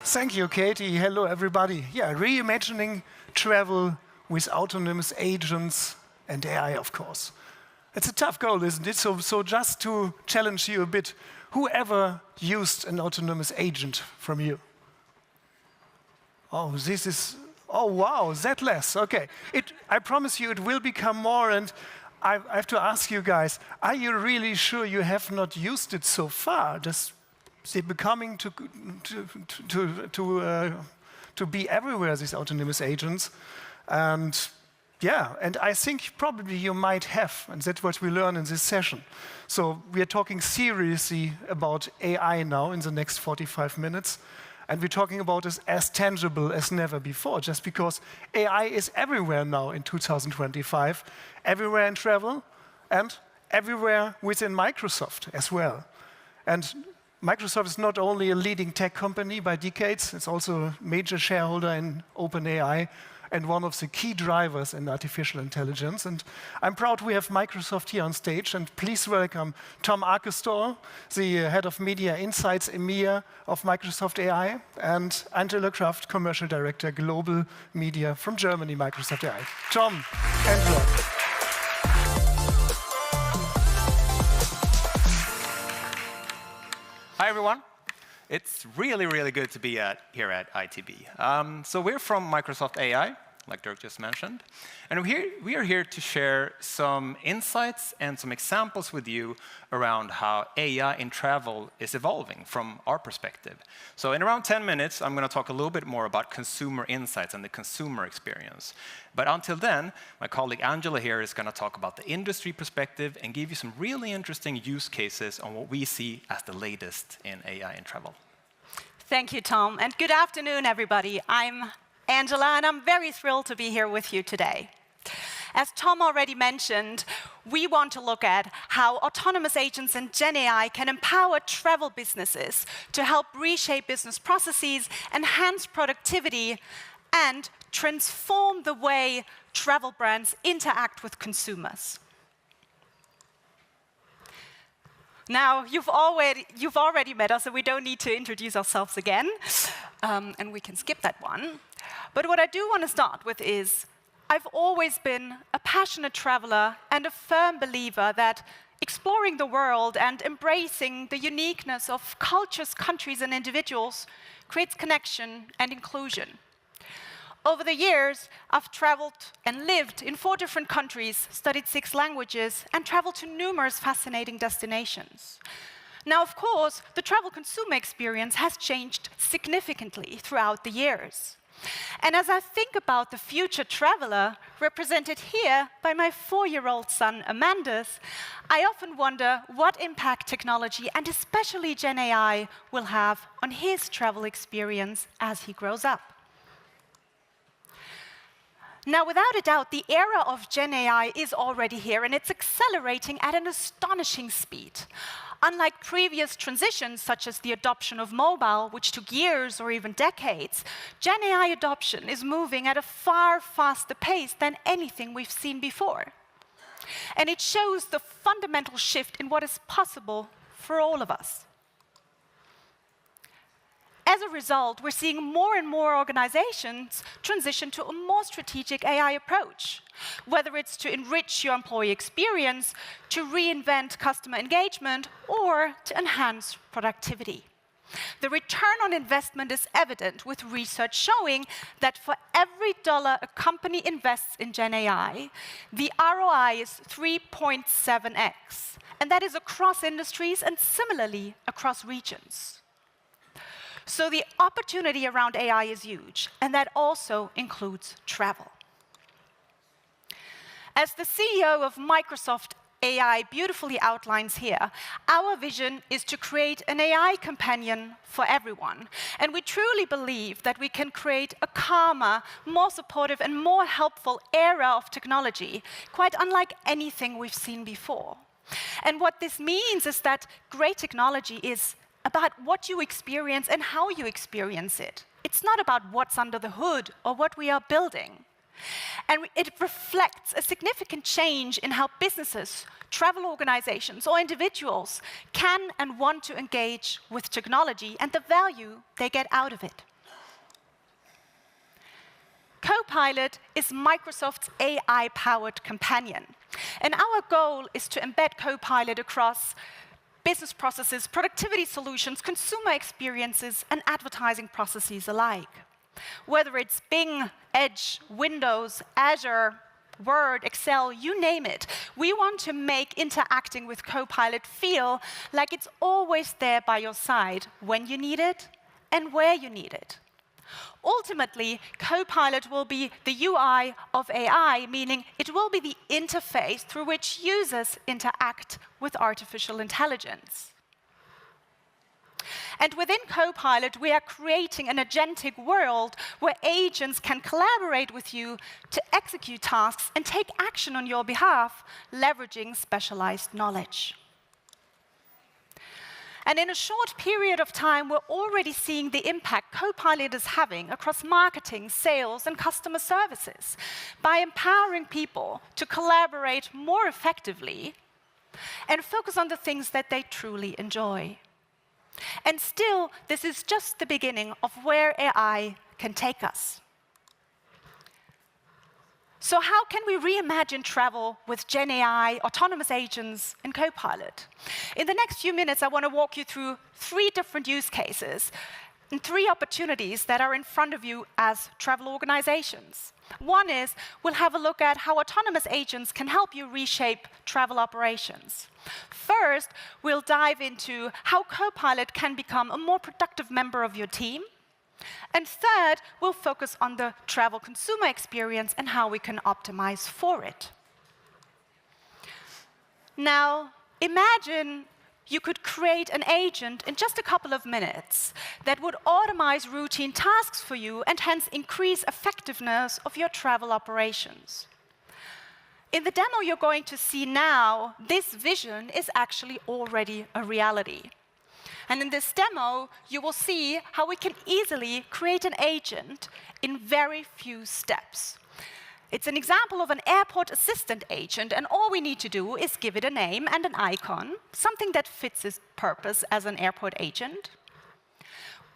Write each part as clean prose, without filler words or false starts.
Thank you, Katie. Hello, everybody. Yeah, reimagining travel with autonomous agents and AI, of course. It's a tough goal, isn't it? So just to challenge you a bit, whoever used an autonomous agent from you? Oh, oh wow, that less. Okay. I promise you it will become more, and I have to ask you guys, are you really sure you have not used it so far? They're becoming to be everywhere, these autonomous agents. And yeah, and I think probably you might have, and that's what we learn in this session. So we are talking seriously about AI now in the next 45 minutes. And we're talking about it as tangible as never before, just because AI is everywhere now in 2025, everywhere in travel, and everywhere within Microsoft as well. And Microsoft is not only a leading tech company by decades, it's also a major shareholder in OpenAI and one of the key drivers in artificial intelligence. And I'm proud we have Microsoft here on stage. And please welcome Tom Arkestor, the head of Media Insights EMEA of Microsoft AI, and Angela Kraft, Commercial Director, Global Media from Germany, Microsoft AI. Tom, Angela. Hi, everyone. It's really, really good to be here at ITB. So we're from Microsoft AI, like Dirk just mentioned. And we are here to share some insights and some examples with you around how AI in travel is evolving from our perspective. So in around 10 minutes, I'm going to talk a little bit more about consumer insights and the consumer experience. But until then, my colleague Angela here is going to talk about the industry perspective and give you some really interesting use cases on what we see as the latest in AI in travel. Thank you, Tom. And good afternoon, everybody. I'm Angela, and I'm very thrilled to be here with you today. As Tom already mentioned, we want to look at how autonomous agents and Gen AI can empower travel businesses to help reshape business processes, enhance productivity, and transform the way travel brands interact with consumers. Now, you've already met us, so we don't need to introduce ourselves again, and we can skip that one. But what I do want to start with is, I've always been a passionate traveler and a firm believer that exploring the world and embracing the uniqueness of cultures, countries, and individuals creates connection and inclusion. Over the years, I've traveled and lived in 4 different countries, studied 6 languages, and traveled to numerous fascinating destinations. Now, of course, the travel consumer experience has changed significantly throughout the years. And as I think about the future traveler, represented here by my 4-year-old son, Amandus, I often wonder what impact technology, and especially Gen AI, will have on his travel experience as he grows up. Now, without a doubt, the era of Gen AI is already here, and it's accelerating at an astonishing speed. Unlike previous transitions, such as the adoption of mobile, which took years or even decades, Gen AI adoption is moving at a far faster pace than anything we've seen before. And it shows the fundamental shift in what is possible for all of us. As a result, we're seeing more and more organizations transition to a more strategic AI approach, whether it's to enrich your employee experience, to reinvent customer engagement, or to enhance productivity. The return on investment is evident, with research showing that for every $1 a company invests in Gen AI, the ROI is 3.7x, and that is across industries and similarly across regions. So the opportunity around AI is huge, and that also includes travel. As the CEO of Microsoft AI beautifully outlines here, our vision is to create an AI companion for everyone. And we truly believe that we can create a calmer, more supportive, and more helpful era of technology, quite unlike anything we've seen before. And what this means is that great technology is about what you experience and how you experience it. It's not about what's under the hood or what we are building. And it reflects a significant change in how businesses, travel organizations, or individuals can and want to engage with technology and the value they get out of it. Copilot is Microsoft's AI-powered companion. And our goal is to embed Copilot across business processes, productivity solutions, consumer experiences, and advertising processes alike. Whether it's Bing, Edge, Windows, Azure, Word, Excel, you name it, we want to make interacting with Copilot feel like it's always there by your side when you need it and where you need it. Ultimately, Copilot will be the UI of AI, meaning it will be the interface through which users interact with artificial intelligence. And within Copilot, we are creating an agentic world where agents can collaborate with you to execute tasks and take action on your behalf, leveraging specialized knowledge. And in a short period of time, we're already seeing the impact Copilot is having across marketing, sales, and customer services by empowering people to collaborate more effectively and focus on the things that they truly enjoy. And still, this is just the beginning of where AI can take us. So how can we reimagine travel with Gen AI, autonomous agents, and Copilot? In the next few minutes, I want to walk you through 3 different use cases and 3 opportunities that are in front of you as travel organizations. One is, we'll have a look at how autonomous agents can help you reshape travel operations. First, we'll dive into how Copilot can become a more productive member of your team. And third, we'll focus on the travel consumer experience and how we can optimize for it. Now, imagine you could create an agent in just a couple of minutes that would automate routine tasks for you and hence increase effectiveness of your travel operations. In the demo you're going to see now, this vision is actually already a reality. And in this demo, you will see how we can easily create an agent in very few steps. It's an example of an airport assistant agent, and all we need to do is give it a name and an icon, something that fits its purpose as an airport agent.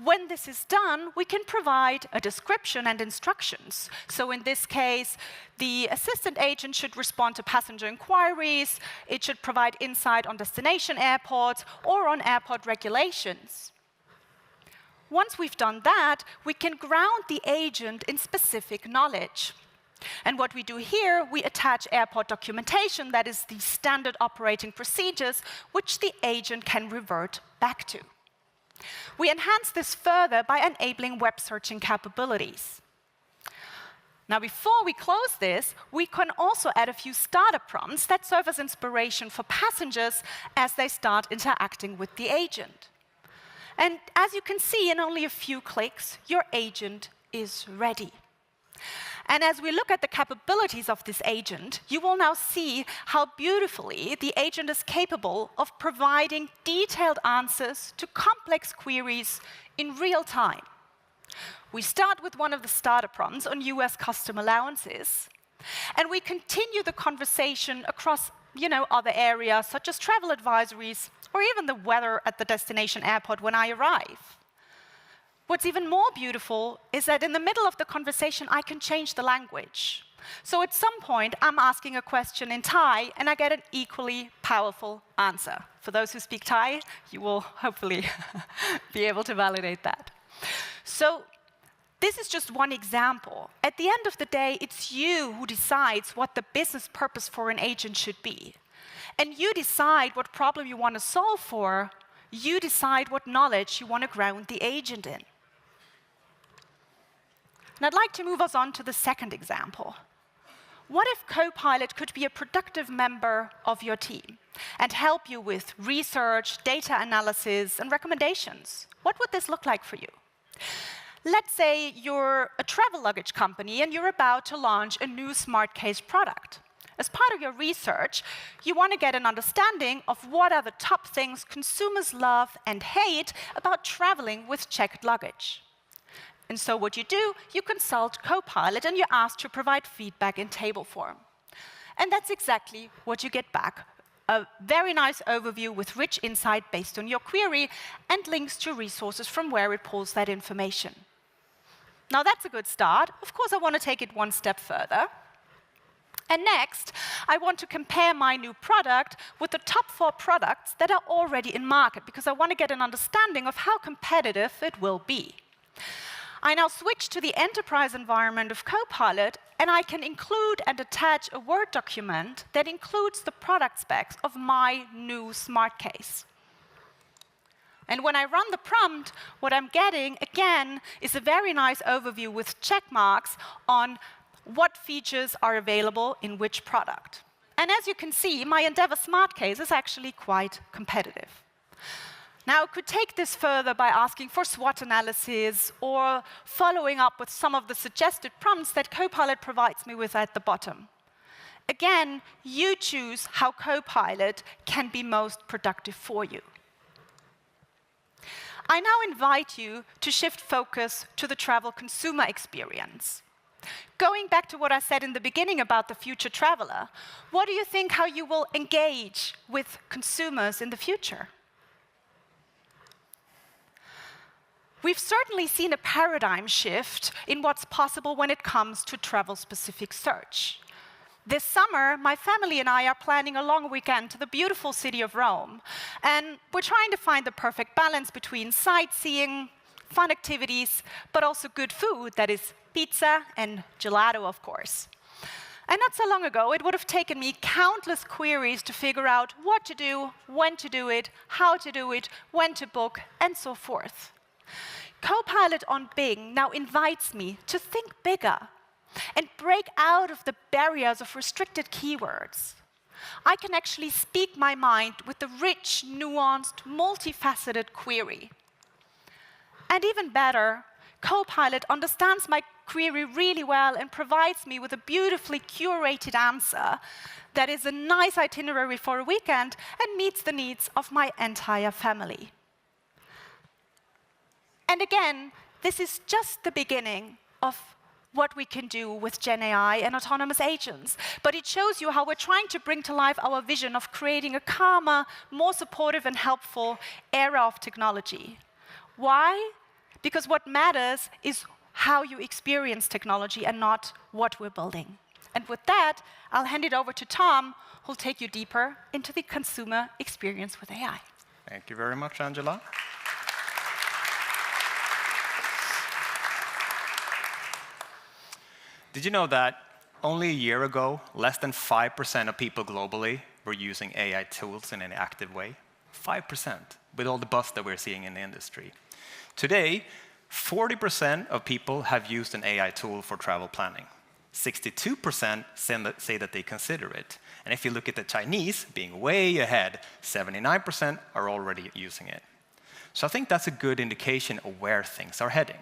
When this is done, we can provide a description and instructions. So in this case, the assistant agent should respond to passenger inquiries, it should provide insight on destination airports or on airport regulations. Once we've done that, we can ground the agent in specific knowledge. And what we do here, we attach airport documentation, that is the standard operating procedures, which the agent can revert back to. We enhance this further by enabling web searching capabilities. Now, before we close this, we can also add a few starter prompts that serve as inspiration for passengers as they start interacting with the agent. And as you can see, in only a few clicks, your agent is ready. And as we look at the capabilities of this agent, you will now see how beautifully the agent is capable of providing detailed answers to complex queries in real time. We start with one of the starter prompts on US custom allowances, and we continue the conversation across other areas such as travel advisories or even the weather at the destination airport when I arrive. What's even more beautiful is that in the middle of the conversation, I can change the language. So at some point, I'm asking a question in Thai, and I get an equally powerful answer. For those who speak Thai, you will hopefully be able to validate that. So this is just one example. At the end of the day, it's you who decides what the business purpose for an agent should be. And you decide what problem you want to solve for. You decide what knowledge you want to ground the agent in. And I'd like to move us on to the second example. What if Copilot could be a productive member of your team and help you with research, data analysis, and recommendations? What would this look like for you? Let's say you're a travel luggage company and you're about to launch a new smart case product. As part of your research, you want to get an understanding of what are the top things consumers love and hate about traveling with checked luggage. And so what you do, you consult Copilot and you ask to provide feedback in table form. And that's exactly what you get back. A very nice overview with rich insight based on your query and links to resources from where it pulls that information. Now that's a good start. Of course, I want to take it one step further. And next, I want to compare my new product with the top 4 products that are already in market, because I want to get an understanding of how competitive it will be. I now switch to the enterprise environment of Copilot, and I can include and attach a Word document that includes the product specs of my new smart case. And when I run the prompt, what I'm getting, again, is a very nice overview with check marks on what features are available in which product. And as you can see, my Endeavour Smart Case is actually quite competitive. Now, I could take this further by asking for SWOT analysis or following up with some of the suggested prompts that Copilot provides me with at the bottom. Again, you choose how Copilot can be most productive for you. I now invite you to shift focus to the travel consumer experience. Going back to what I said in the beginning about the future traveler, what do you think how you will engage with consumers in the future? We've certainly seen a paradigm shift in what's possible when it comes to travel-specific search. This summer, my family and I are planning a long weekend to the beautiful city of Rome. And we're trying to find the perfect balance between sightseeing, fun activities, but also good food, that is pizza and gelato, of course. And not so long ago, it would have taken me countless queries to figure out what to do, when to do it, how to do it, when to book, and so forth. Copilot on Bing now invites me to think bigger and break out of the barriers of restricted keywords. I can actually speak my mind with a rich, nuanced, multifaceted query. And even better, Copilot understands my query really well and provides me with a beautifully curated answer that is a nice itinerary for a weekend and meets the needs of my entire family. And again, this is just the beginning of what we can do with Gen AI and autonomous agents. But it shows you how we're trying to bring to life our vision of creating a calmer, more supportive and helpful era of technology. Why? Because what matters is how you experience technology and not what we're building. And with that, I'll hand it over to Tom, who'll take you deeper into the consumer experience with AI. Thank you very much, Angela. Did you know that only a year ago, less than 5% of people globally were using AI tools in an active way? 5%, with all the buzz that we're seeing in the industry. Today, 40% of people have used an AI tool for travel planning. 62% say that they consider it. And if you look at the Chinese, being way ahead, 79% are already using it. So I think that's a good indication of where things are heading.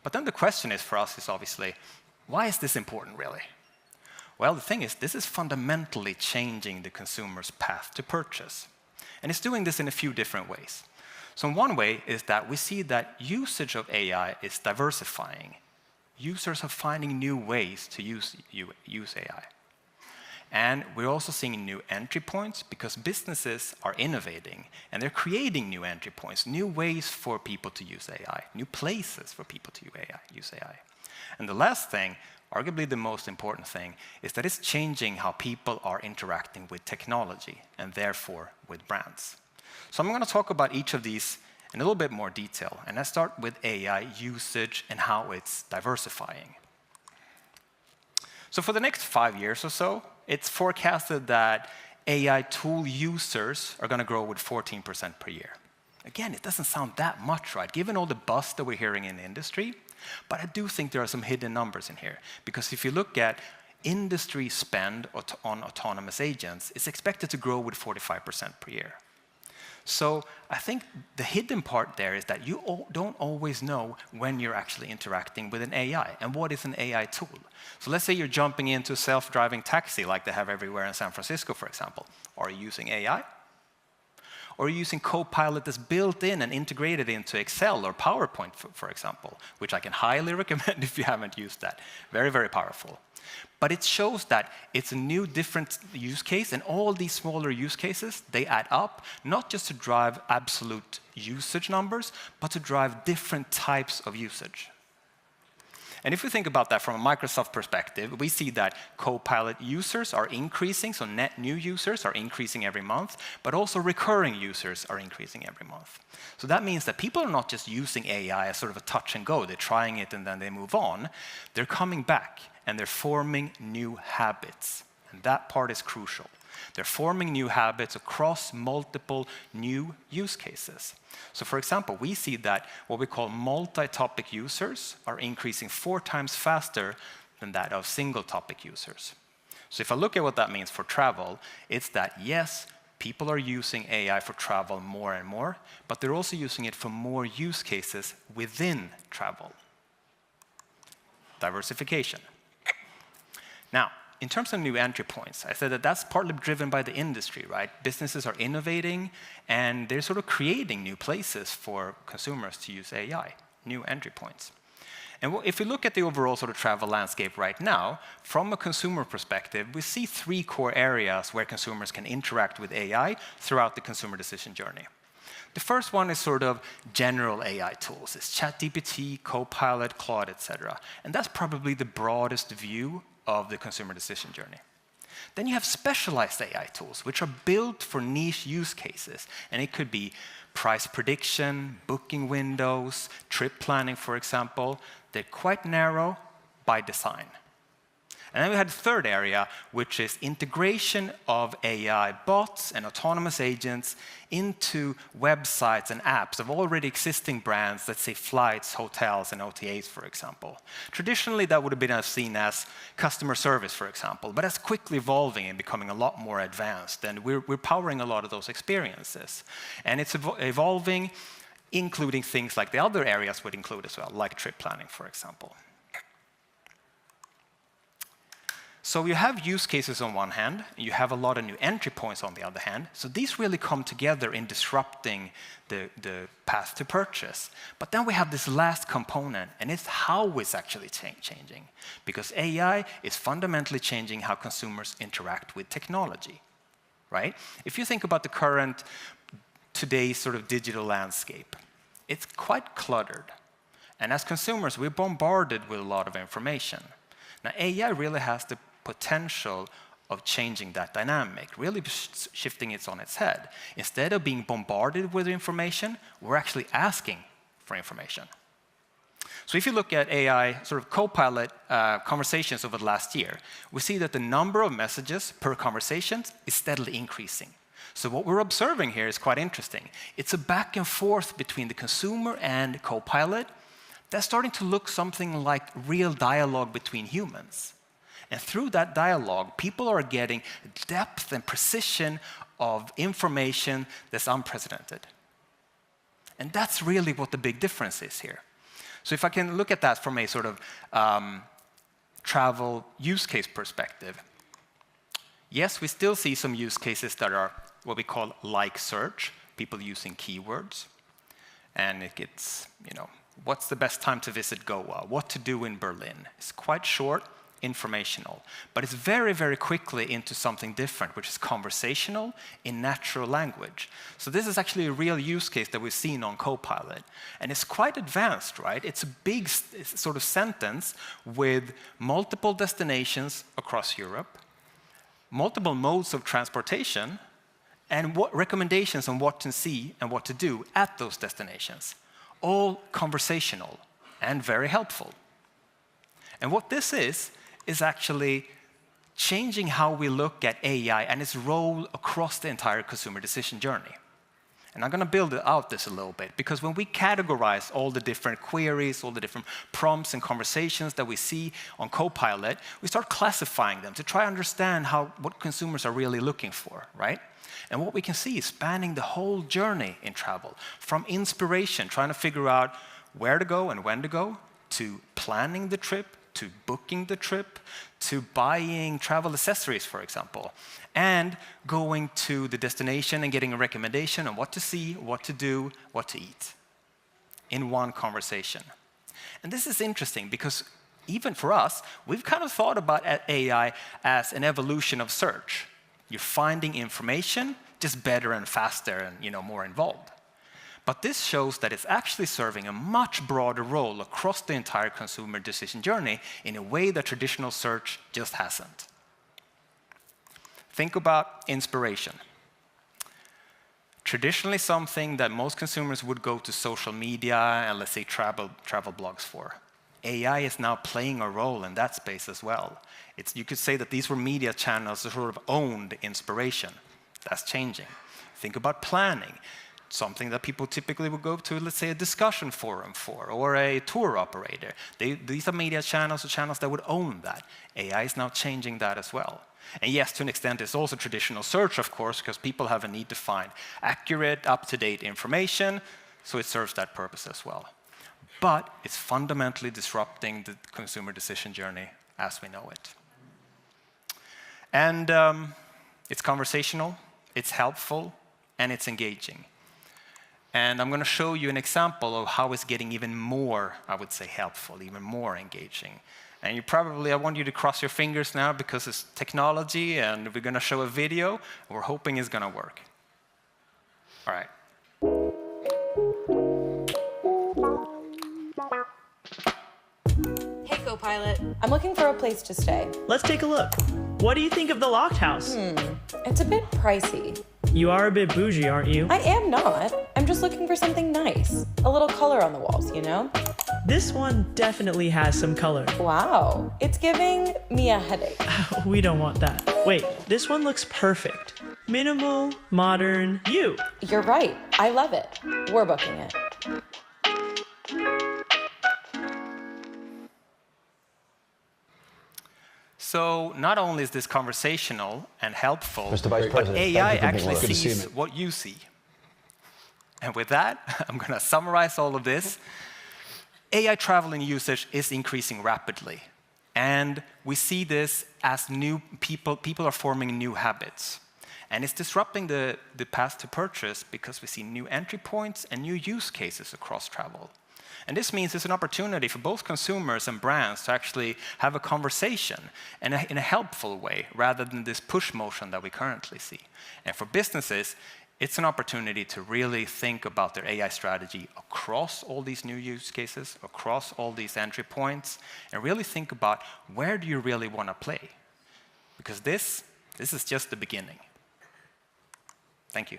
But then the question is for us is obviously, why is this important, really? Well, the thing is, this is fundamentally changing the consumer's path to purchase. And it's doing this in a few different ways. So one way is that we see that usage of AI is diversifying. Users are finding new ways to use AI. And we're also seeing new entry points because businesses are innovating and they're creating new entry points, new ways for people to use AI, new places for people to use AI. And the last thing, arguably the most important thing, is that it's changing how people are interacting with technology and therefore with brands. So I'm going to talk about each of these in a little bit more detail. And I start with AI usage and how it's diversifying. So for the next 5 years or so, it's forecasted that AI tool users are going to grow with 14% per year. Again, it doesn't sound that much, right? Given all the buzz that we're hearing in the industry. But I do think there are some hidden numbers in here. Because if you look at industry spend on autonomous agents, it's expected to grow with 45% per year. So I think the hidden part there is that you don't always know when you're actually interacting with an AI and what is an AI tool. So let's say you're jumping into a self-driving taxi like they have everywhere in San Francisco, for example. Are you using AI? Or are you using Copilot that's built in and integrated into Excel or PowerPoint, for example, which I can highly recommend if you haven't used that. Very, very powerful. But it shows that it's a new, different use case, and all these smaller use cases, they add up, not just to drive absolute usage numbers, but to drive different types of usage. And if we think about that from a Microsoft perspective, we see that Copilot users are increasing, so net new users are increasing every month, but also recurring users are increasing every month. So that means that people are not just using AI as sort of a touch and go, they're trying it and then they move on. They're coming back and they're forming new habits. And that part is crucial. They're forming new habits across multiple new use cases. So for example, we see that what we call multi-topic users are increasing 4 times faster than that of single-topic users. So if I look at what that means for travel, it's that yes, people are using AI for travel more and more, but they're also using it for more use cases within travel. Diversification. Now, in terms of new entry points, I said that that's partly driven by the industry, right? Businesses are innovating, and they're sort of creating new places for consumers to use AI, new entry points. And if we look at the overall sort of travel landscape right now, from a consumer perspective, we see 3 core areas where consumers can interact with AI throughout the consumer decision journey. The first one is sort of general AI tools. It's ChatGPT, Copilot, Claude, etc. And that's probably the broadest view of the consumer decision journey. Then you have specialized AI tools, which are built for niche use cases. And it could be price prediction, booking windows, trip planning, for example. They're quite narrow by design. And then we had a third area, which is integration of AI bots and autonomous agents into websites and apps of already existing brands, let's say flights, hotels, and OTAs, for example. Traditionally, that would have been seen as customer service, for example, but that's quickly evolving and becoming a lot more advanced, and we're powering a lot of those experiences. And it's evolving, including things like the other areas would include as well, like trip planning, for example. So you have use cases on one hand, you have a lot of new entry points on the other hand. So these really come together in disrupting the path to purchase. But then we have this last component, and it's how it's actually changing. Because AI is fundamentally changing how consumers interact with technology, right? If you think about the current, today's sort of digital landscape, it's quite cluttered. And as consumers, we're bombarded with a lot of information. Now, AI really has the potential of changing that dynamic, really shifting it on its head. Instead of being bombarded with information, we're actually asking for information. So if you look at AI sort of Copilot conversations over the last year, we see that the number of messages per conversation is steadily increasing. So what we're observing here is quite interesting. It's a back and forth between the consumer and Copilot that's starting to look something like real dialogue between humans. And through that dialogue, people are getting depth and precision of information that's unprecedented. And that's really what the big difference is here. So if I can look at that from a sort of travel use case perspective, yes, we still see some use cases that are what we call like search, people using keywords. And it gets, what's the best time to visit Goa? What to do in Berlin? It's quite short, informational, but it's very, very quickly into something different, which is conversational in natural language. So this is actually a real use case that we've seen on Copilot. And it's quite advanced, right? It's a big sort of sentence with multiple destinations across Europe, multiple modes of transportation, and what recommendations on what to see and what to do at those destinations. All conversational and very helpful. And what this is actually changing how we look at AI and its role across the entire consumer decision journey. And I'm going to build out this a little bit, because when we categorize all the different queries, all the different prompts and conversations that we see on Copilot, we start classifying them to try to understand what consumers are really looking for, right? And what we can see is spanning the whole journey in travel, from inspiration, trying to figure out where to go and when to go, to planning the trip, to booking the trip, to buying travel accessories, for example, and going to the destination and getting a recommendation on what to see, what to do, what to eat in one conversation. And this is interesting because even for us, we've kind of thought about AI as an evolution of search. You're finding information just better and faster and more involved. But this shows that it's actually serving a much broader role across the entire consumer decision journey in a way that traditional search just hasn't. Think about inspiration. Traditionally something that most consumers would go to social media and, let's say, travel blogs for. AI is now playing a role in that space as well. You could say that these were media channels that sort of owned inspiration. That's changing. Think about planning, something that people typically would go to, let's say, a discussion forum for, or a tour operator. These are media channels or channels that would own that. AI is now changing that as well. And yes, to an extent, it's also traditional search, of course, because people have a need to find accurate, up-to-date information, so it serves that purpose as well. But it's fundamentally disrupting the consumer decision journey as we know it. And it's conversational, it's helpful, and it's engaging. And I'm going to show you an example of how it's getting even more, I would say, helpful, even more engaging. And I want you to cross your fingers now because it's technology, and we're going to show a video. We're hoping it's going to work. All right. Hey, co-pilot. I'm looking for a place to stay. Let's take a look. What do you think of the locked house? It's a bit pricey. You are a bit bougie, aren't you? I am not. I'm just looking for something nice. A little color on the walls, you know? This one definitely has some color. Wow. It's giving me a headache. We don't want that. Wait, this one looks perfect. Minimal, modern, you. You're right. I love it. We're booking it. So not only is this conversational and helpful, Mr. Vice but President, AI thank you for being actually with us. Good to see you, sees mate. what you see. And with that, I'm going to summarize all of this. AI traveling usage is increasing rapidly. And we see this as new people are forming new habits. And it's disrupting the path to purchase because we see new entry points and new use cases across travel. And this means it's an opportunity for both consumers and brands to actually have a conversation in a helpful way, rather than this push motion that we currently see. And for businesses, it's an opportunity to really think about their AI strategy across all these new use cases, across all these entry points, and really think about where do you really want to play? Because this is just the beginning. Thank you.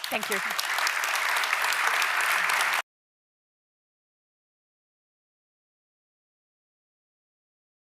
Thank you.